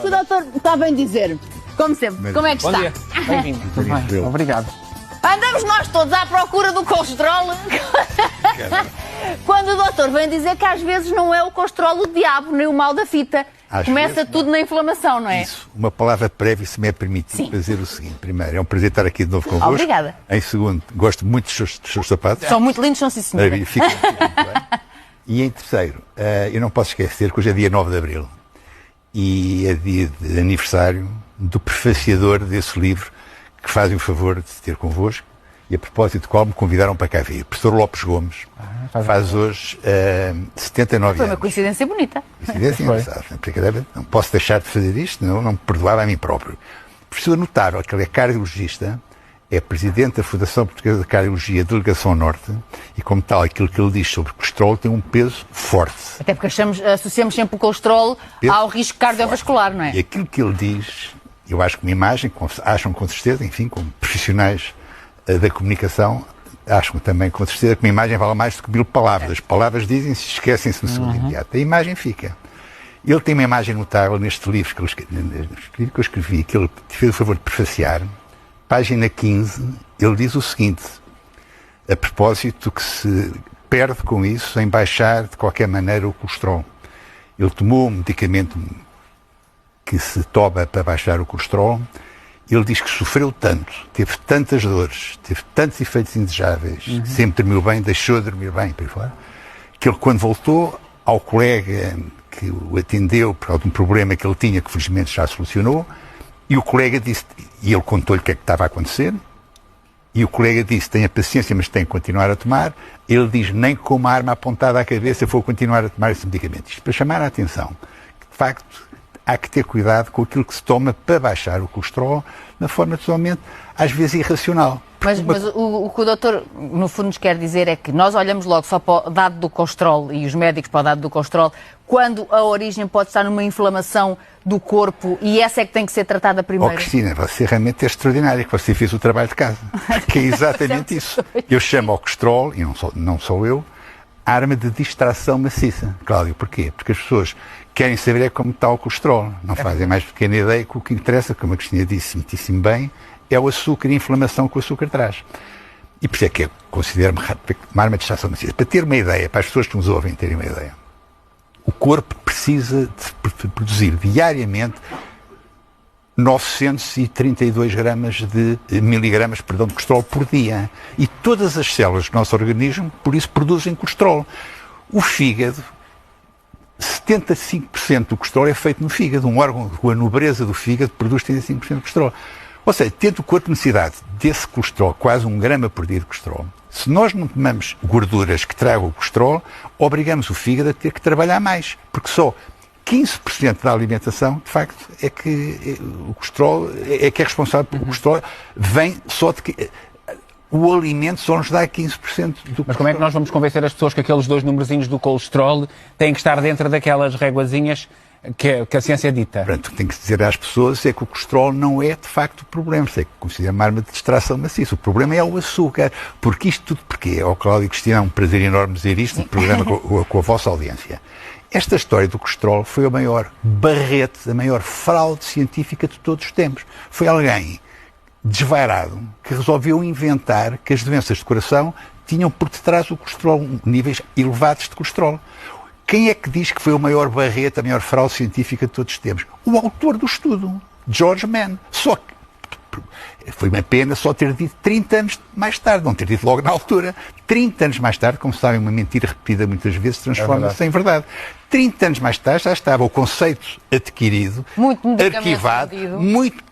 que o doutor está bem dizer. Como sempre, como é que Bom está? dia. Bem-vindo. Obrigado. Andamos nós todos à procura do colesterol. Quando o doutor vem dizer que às vezes não é o colesterol o diabo, nem o mal da fita. Começa tudo na inflamação, não é? Isso. Uma palavra prévia, se me é permitido dizer o seguinte. Primeiro, é um prazer estar aqui de novo convosco. Obrigada. Em segundo, gosto muito dos seus sapatos. São muito lindos, são sim, senhora. Fica muito bem. E em terceiro, eu não posso esquecer que hoje é dia 9 de Abril e é dia de aniversário do prefaciador desse livro que fazem o favor de ter convosco e a propósito do qual me convidaram para cá vir. O professor Lopes Gomes faz hoje 79 Foi anos. uma coincidência bonita. Coincidência engraçada. Não posso deixar de fazer isto, senão não me perdoava a mim próprio. Preciso notar que ele é cardiologista, é presidente da Fundação Portuguesa de Cardiologia, Delegação Norte, e como tal, aquilo que ele diz sobre colesterol tem um peso forte. Até porque associamos sempre o colesterol ao risco cardiovascular, não é? E aquilo que ele diz, eu acho que uma imagem, acham com certeza, enfim, como profissionais da comunicação, acham também com certeza que uma imagem vale mais do que 1000 palavras. As palavras dizem-se, esquecem-se no segundo imediato. A imagem fica. Ele tem uma imagem notável neste livro que eu escrevi, que ele fez o favor de prefaciar. Página 15, ele diz o seguinte, a propósito que se perde com isso em baixar de qualquer maneira o colesterol. Ele tomou um medicamento que se toma para baixar o colesterol. Ele diz que sofreu tanto, teve tantas dores, teve tantos efeitos indesejáveis, sempre dormiu bem, deixou de dormir bem, por aí fora, que ele, quando voltou ao colega que o atendeu por causa de um problema que ele tinha, que felizmente já solucionou, e o colega disse, e ele contou-lhe o que é que estava a acontecer, e o colega disse, tenha paciência, mas tem que continuar a tomar. Ele diz, nem com uma arma apontada à cabeça vou continuar a tomar esse medicamento. Isto para chamar a atenção, que de facto há que ter cuidado com aquilo que se toma para baixar o colesterol, na forma totalmente, às vezes, irracional. Mas o que o doutor, no fundo, nos quer dizer é que nós olhamos logo só para o dado do colesterol e os médicos para o dado do colesterol, quando a origem pode estar numa inflamação do corpo e essa é que tem que ser tratada primeiro. Oh, Cristina, você realmente é extraordinária, que você fez o trabalho de casa. Que é exatamente isso. Eu chamo ao colesterol, e não sou eu, arma de distração maciça. Cláudio, porquê? Porque as pessoas querem saber como está o colesterol. Não fazem mais pequena ideia que o que interessa, como a Cristina disse muitíssimo bem, é o açúcar e a inflamação que o açúcar traz. E por isso é que eu considero uma arma de distração maciça. Para ter uma ideia, para as pessoas que nos ouvem terem uma ideia, o corpo precisa de produzir diariamente 932 miligramas de colesterol por dia. E todas as células do nosso organismo, por isso, produzem colesterol. O fígado, 75% do colesterol é feito no fígado. Um órgão com a nobreza do fígado produz 75% de colesterol. Ou seja, tendo o corpo necessidade desse colesterol, quase 1 grama por dia de colesterol, se nós não tomamos gorduras que tragam o colesterol, obrigamos o fígado a ter que trabalhar mais. Porque só 15% da alimentação, de facto, é que o colesterol é que é responsável pelo colesterol, vem só de que o alimento só nos dá 15% do colesterol. Mas como é que nós vamos convencer as pessoas que aqueles 2 numerozinhos do colesterol têm que estar dentro daquelas réguazinhas que a ciência dita? Portanto, o que tem que dizer às pessoas é que o colesterol não é, de facto, o problema. Isso é que considera uma arma de distração maciça. O problema é o açúcar. Porque isto tudo porquê? Cláudio e Cristina, é um prazer enorme dizer isto no programa com a vossa audiência. Esta história do colesterol foi a maior barrete, a maior fraude científica de todos os tempos. Foi alguém desvairado que resolveu inventar que as doenças de coração tinham por detrás o colesterol, níveis elevados de colesterol. Quem é que diz que foi o maior barrete, a maior fraude científica de todos os tempos? O autor do estudo, George Mann. Só que foi uma pena só ter dito 30 anos mais tarde, não ter dito logo na altura. 30 anos mais tarde, como sabem, uma mentira repetida muitas vezes transforma-se em verdade. 30 anos mais tarde já estava o conceito adquirido, arquivado, muito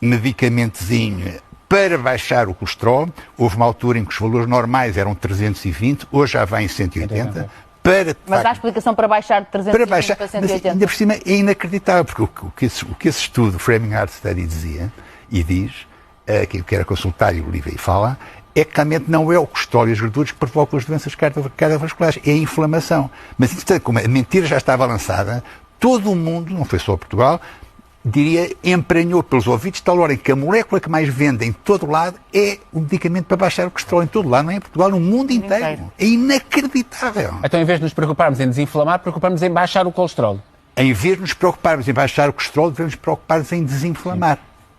medicamentozinho para baixar o colesterol. Houve uma altura em que os valores normais eram 320, hoje já vai em 180. Mas há explicação para baixar de 320 para 180? Mas ainda por cima é inacreditável, porque o que esse estudo, o Framing Heart Study, dizia e diz, que era consultado e o livro aí fala, é que realmente não é o colesterol e as gorduras que provocam as doenças cardiovasculares, é a inflamação. Mas, entretanto, como a mentira já estava lançada, todo o mundo, não foi só Portugal, diria, emprenhou pelos ouvidos, de tal hora em que a molécula que mais vende em todo lado é o medicamento para baixar o colesterol em todo lado, não é em Portugal, no mundo inteiro. É inacreditável. Então, em vez de nos preocuparmos em desinflamar, preocupamos em baixar o colesterol. em vez de nos preocuparmos em baixar o colesterol, devemos nos preocupar em desinflamar.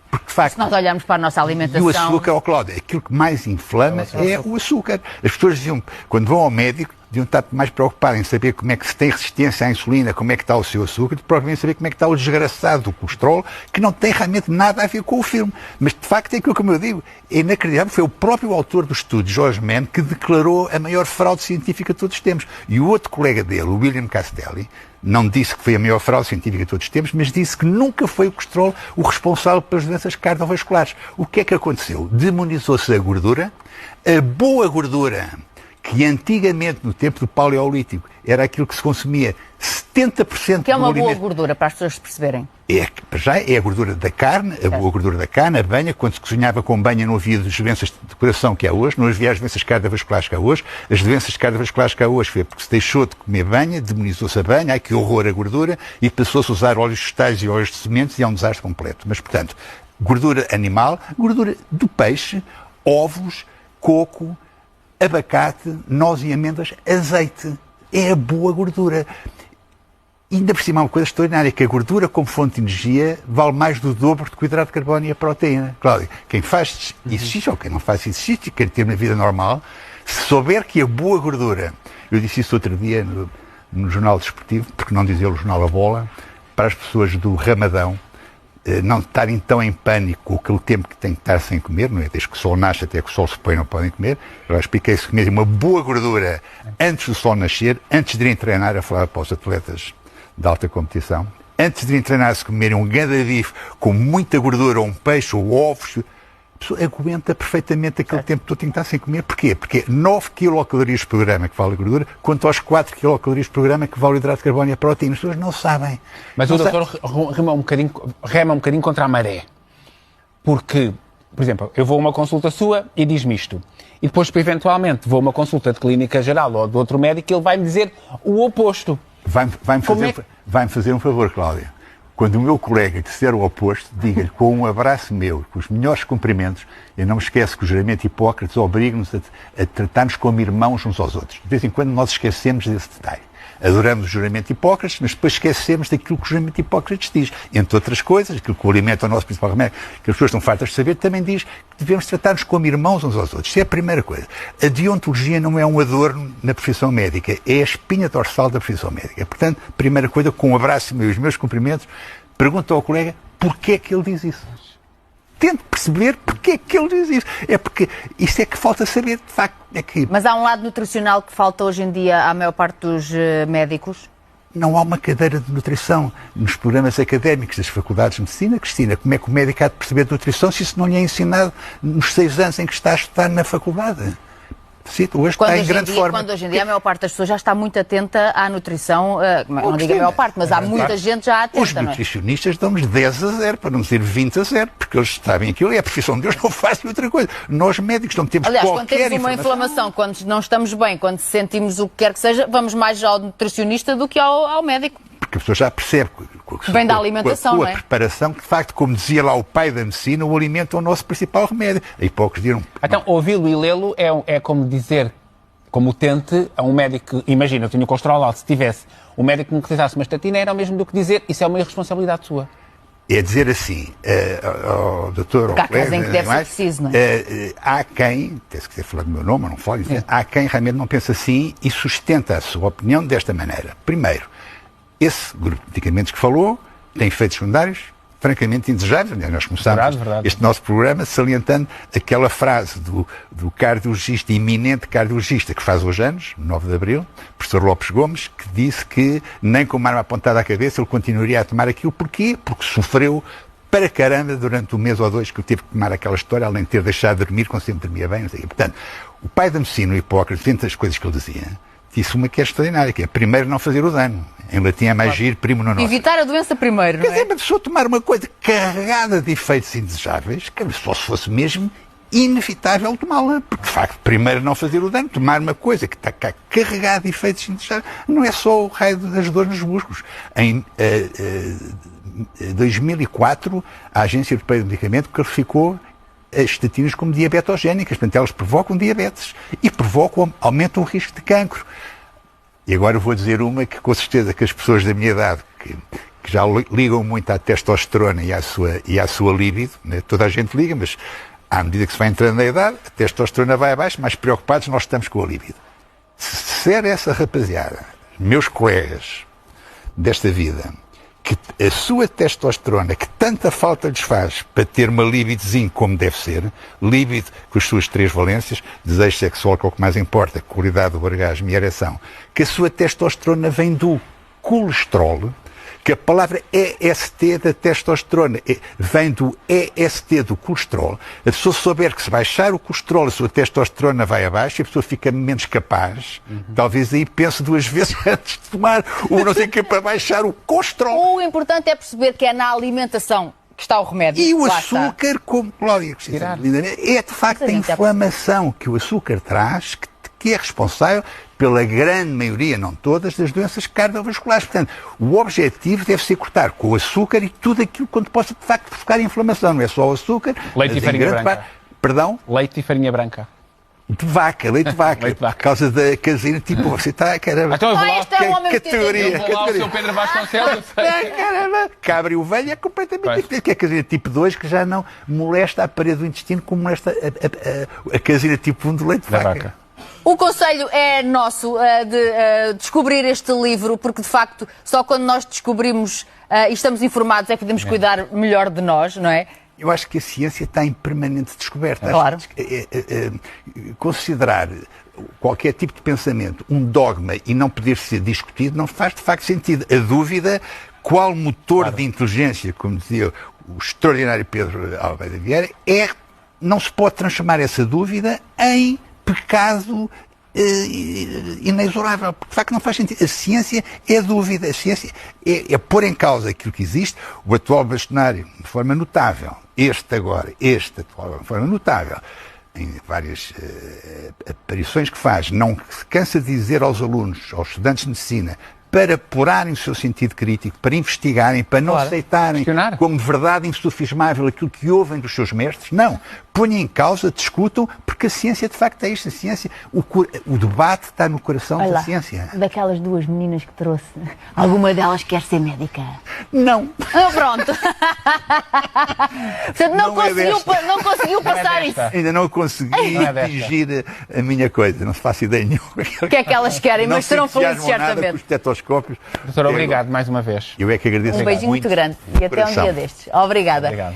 Porque, de facto, Se nós olharmos para a nossa alimentação... e o açúcar, ó Cláudio, aquilo que mais inflama é o açúcar. As pessoas diziam, quando vão ao médico, deviam estar mais preocupadas em saber como é que se tem resistência à insulina, como é que está o seu açúcar, do que provavelmente saber como é que está o desgraçado do colesterol, que não tem realmente nada a ver com o filme. Mas, de facto, é aquilo que eu digo, é inacreditável. Foi o próprio autor do estudo, George Mann, que declarou a maior fraude científica de todos os tempos. E o outro colega dele, o William Castelli, não disse que foi a maior fraude científica de todos os tempos, mas disse que nunca foi o colesterol o responsável pelas doenças cardiovasculares. O que é que aconteceu? Demonizou-se a gordura, a boa gordura, que antigamente, no tempo do Paleolítico, era aquilo que se consumia 70% Que é uma do boa alimento. gordura, para as pessoas se perceberem. Já é a gordura da carne, a boa gordura da carne, a banha. Quando se cozinhava com banha não havia doenças de coração que há hoje, não havia as doenças cardiovasculares que há hoje. As doenças cardiovasculares que há hoje foi porque se deixou de comer banha, demonizou-se a banha, ai que horror a gordura, e passou-se a usar óleos vegetais e óleos de sementes, e é um desastre completo. Mas, portanto, gordura animal, gordura do peixe, ovos, coco, abacate, noz e amêndoas, azeite. É a boa gordura. E ainda por cima há uma coisa extraordinária, que a gordura como fonte de energia vale mais do dobro do que o hidrato de carbono e a proteína. Cláudio, quem faz exercício ou quem não faz exercício e quer ter uma vida normal, se souber que a boa gordura, eu disse isso outro dia no Jornal Desportivo, porque não dizer o Jornal A Bola, para as pessoas do Ramadão, não estarem tão em pânico com aquele tempo que têm que estar sem comer, não é? Desde que o sol nasce até que o sol se põe não podem comer. Eu expliquei-se comer uma boa gordura antes do sol nascer, antes de irem treinar, a falar para os atletas de alta competição, antes de irem treinar, se comerem um grande bife com muita gordura, ou um peixe, ou ovos, a pessoa aguenta perfeitamente aquele tempo todo que tem que estar sem comer. Porquê? Porque é 9 kilocalorias por programa que vale a gordura, quanto aos 4 kilocalorias por programa que vale o hidrato de carbono e a proteína. As pessoas não sabem. Mas não o doutor rema um bocadinho contra a maré. Porque, por exemplo, eu vou a uma consulta sua e diz-me isto. E depois, eventualmente, vou a uma consulta de clínica geral ou de outro médico e ele vai-me dizer o oposto. Vai-me fazer um favor, Cláudia. Quando o meu colega disser o oposto, diga-lhe com um abraço meu, com os melhores cumprimentos, eu não me esqueço que o juramento de Hipócrates obriga-nos a tratar-nos como irmãos uns aos outros. De vez em quando nós esquecemos desse detalhe. Adoramos o juramento de Hipócrates, mas depois esquecemos daquilo que o juramento de Hipócrates diz. Entre outras coisas, aquilo que o alimento é o nosso principal remédio, que as pessoas estão fartas de saber, também diz que devemos tratar-nos como irmãos uns aos outros. Isso é a primeira coisa. A deontologia não é um adorno na profissão médica, é a espinha dorsal da profissão médica. Portanto, primeira coisa, com um abraço meu e os meus cumprimentos, pergunto ao colega porquê é que ele diz isso. Tente perceber porque é que ele diz isso. É porque isso é que falta saber, de facto. É que Mas há um lado nutricional que falta hoje em dia à maior parte dos médicos? não há uma cadeira de nutrição nos programas académicos das faculdades de medicina. Cristina, como é que o médico há de perceber de nutrição se isso não lhe é ensinado nos 6 anos em que está a estudar na faculdade? Sim, hoje está em grande forma. Quando hoje em dia a maior parte das pessoas já está muito atenta à nutrição, não digo a maior parte, mas há muita gente já atenta. Os nutricionistas dão-nos 10-0, para não dizer 20-0, porque eles sabem aquilo, é a profissão deles, não fazem outra coisa. Nós médicos não temos Aliás, qualquer quando temos uma inflamação, quando não estamos bem, quando sentimos o que quer que seja, vamos mais ao nutricionista do que ao médico. Porque a pessoa já percebe Vem da alimentação, com a não é? preparação, que de facto, como dizia lá o pai da medicina, o alimento é o nosso principal remédio. A hipocrisia não... Então, ouvi-lo e lê-lo é como dizer, como utente a um médico, imagina, eu tinha o colesterol alto, se tivesse um médico que me recetasse uma estatina, era o mesmo do que dizer, isso é uma irresponsabilidade sua. É dizer assim, ao doutor, ao colega, em que deve ser preciso, não é? há quem, se quiser falar do meu nome, não falo, há quem realmente não pensa assim e sustenta a sua opinião desta maneira. Primeiro, esse grupo de medicamentos que falou tem efeitos secundários francamente indesejáveis. Nós começámos este nosso programa salientando aquela frase do cardiologista, eminente cardiologista, que faz hoje anos, 9 de abril, professor Lopes Gomes, que disse que nem com uma arma apontada à cabeça ele continuaria a tomar aquilo. Porquê? Porque sofreu para caramba durante 1 mês ou 2 que eu tive que tomar aquela história, além de ter deixado de dormir, quando sempre dormia bem. Não sei. Portanto, o pai da medicina, o Hipócrates, entre as coisas que ele dizia, disse uma que é extraordinária, que é primeiro não fazer o dano. Em latim é mais giro, primo non nocere. Evitar a doença primeiro, não é? Quer dizer, mas se eu tomar uma coisa carregada de efeitos indesejáveis, que só se fosse mesmo inevitável tomá-la. Porque, de facto, primeiro não fazer o dano, tomar uma coisa que está cá carregada de efeitos indesejáveis, não é só o raio das dores nos músculos. Em 2004, a Agência Europeia do Medicamento classificou as estatinas como diabetogénicas. Portanto, elas provocam diabetes e aumentam o risco de cancro. E agora eu vou dizer uma que, com certeza, que as pessoas da minha idade, que já ligam muito à testosterona e à sua libido, né? Toda a gente liga, mas à medida que se vai entrando na idade, a testosterona vai abaixo, mais preocupados nós estamos com a libido. Se disser essa rapaziada, meus colegas desta vida, que a sua testosterona, que tanta falta lhes faz para ter uma libidozinho como deve ser, libido com as suas 3 valências, desejo sexual, que é o que mais importa, qualidade do orgasmo e ereção, que a sua testosterona vem do colesterol, que a palavra EST da testosterona vem do EST do colesterol. A pessoa souber que se baixar o colesterol, a sua testosterona vai abaixo e a pessoa fica menos capaz. Talvez aí pense 2 vezes antes de tomar o não sei o que para baixar o colesterol. O importante é perceber que é na alimentação que está o remédio. E o Lá açúcar, está. como Cláudia, é de facto a inflamação que o açúcar traz, que é responsável pela grande maioria, não todas, das doenças cardiovasculares. Portanto, o objetivo deve ser cortar com o açúcar e tudo aquilo quando possa, de facto, provocar inflamação. Não é só o açúcar. Leite e farinha branca. Perdão? Leite e farinha branca. De vaca, leite de vaca. Leite de vaca. Por causa da caseína, tipo, você está, caramba. Então eu vou lá. Este é um homem que categoria. Eu vou lá ao seu Pedro Vasconcelos. Caramba, cabra e ovelha é completamente Pois. diferente. Que é a caseína tipo 2 que já não molesta a parede do intestino como molesta a caseína tipo 1 do leite de Da vaca. vaca. O conselho é nosso de descobrir este livro, porque de facto só quando nós descobrimos e estamos informados é que podemos cuidar melhor de nós, não é? Eu acho que a ciência está em permanente descoberta. Claro. Acho que, considerar qualquer tipo de pensamento um dogma e não poder ser discutido não faz de facto sentido. A dúvida, qual motor de inteligência, como dizia o extraordinário Pedro Almeida Vieira, não se pode transformar essa dúvida em pecado inexorável, porque de facto não faz sentido. A ciência é dúvida, a ciência é pôr em causa aquilo que existe. O atual bastonário, de forma notável, este atual, de forma notável, em várias aparições que faz, não se cansa de dizer aos alunos, aos estudantes de medicina, para apurarem o seu sentido crítico, para investigarem, para não aceitarem questionar. como verdade insufismável aquilo que ouvem dos seus mestres. Não. Ponham em causa, discutam, porque a ciência de facto é isto. A ciência, o debate está no coração da ciência. Daquelas 2 meninas que trouxe, alguma delas quer ser médica? Não. Pronto. Portanto, não conseguiu passar isso. Ainda não consegui Não é desta. atingir a minha coisa. Não faço ideia nenhuma. O que é que elas querem, mas serão felizes certamente. Com os tetoscópios. Doutor, obrigado mais uma vez. Eu é que agradeço Um beijinho muito grande de e até um coração. dia destes. Obrigada. Obrigado.